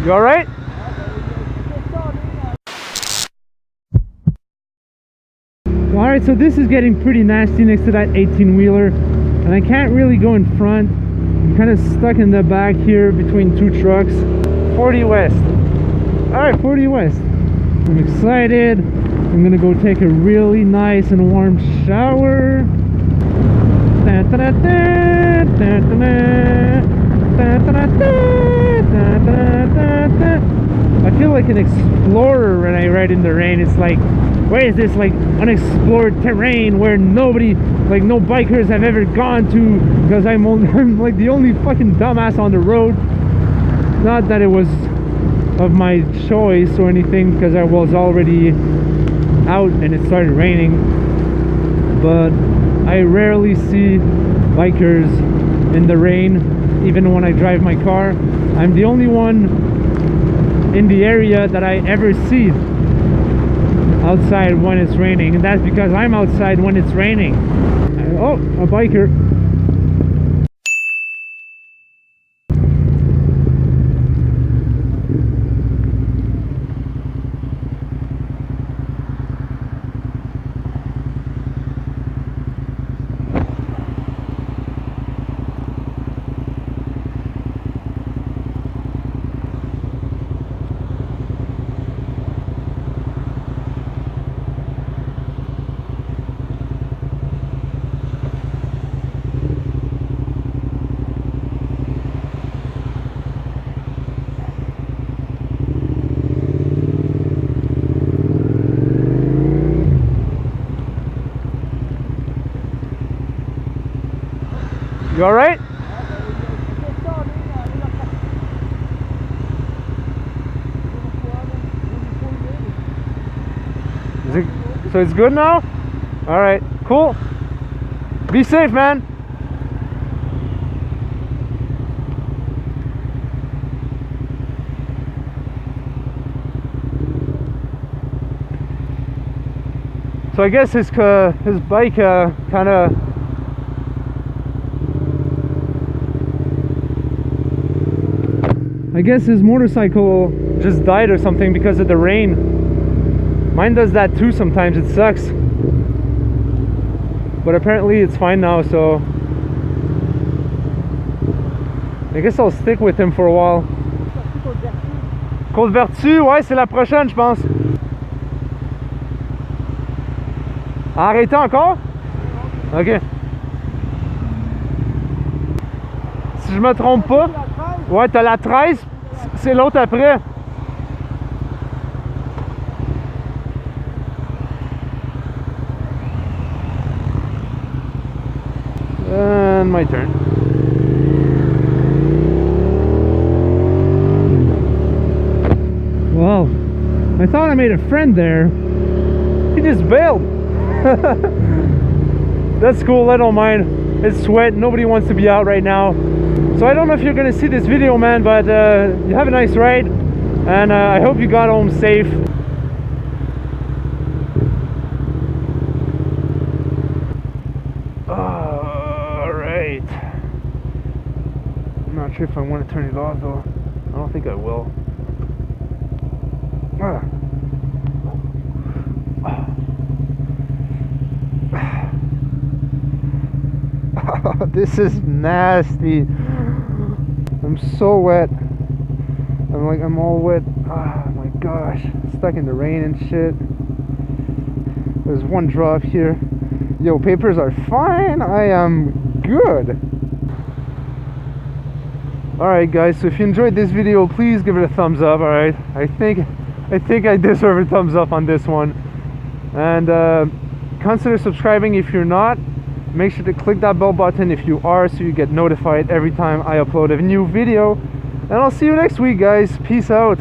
You alright? Alright, so this is getting pretty nasty next to that 18-wheeler, and I can't really go in front. I'm kind of stuck in the back here between two trucks. 40 west. Alright, 40 west. I'm excited. I'm gonna go take a really nice and warm shower. I feel like an explorer when I ride in the rain. It's like, where is this like unexplored terrain where nobody, like no bikers have ever gone to, because I'm like the only fucking dumbass on the road. Not that it was of my choice or anything, because I was already out and it started raining, but I rarely see bikers in the rain, even when I drive my car. I'm the only one in the area that I ever see outside when it's raining, and that's because I'm outside when it's raining. Oh, a biker. You alright? So it's good now? Alright, cool. Be safe, man. So I guess his bike kind of I guess his motorcycle just died or something because of the rain. Mine does that too sometimes, it sucks. But apparently it's fine now, so I guess I'll stick with him for a while. Côte-Vertu, ouais, c'est la prochaine, je pense. Arrêtez encore? Ok. Si je me trompe pas. Ouais, t'as la 13, c'est l'autre après. And my turn. Well, I thought I made a friend there. He just bailed. That's cool, I don't mind. It's wet, nobody wants to be out right now. So I don't know if you're gonna see this video, man, but you have a nice ride, and I hope you got home safe. Alright. I'm not sure if I want to turn it off though. I don't think I will. This is nasty. I'm so wet. I'm all wet. Oh my gosh. Stuck in the rain and shit. There's one drop here. Yo, papers are fine. I am good. Alright guys, so if you enjoyed this video, please give it a thumbs up, alright? I think I deserve a thumbs up on this one. And consider subscribing if you're not. Make sure to click that bell button if you are, so you get notified every time I upload a new video. And I'll see you next week, guys. Peace out.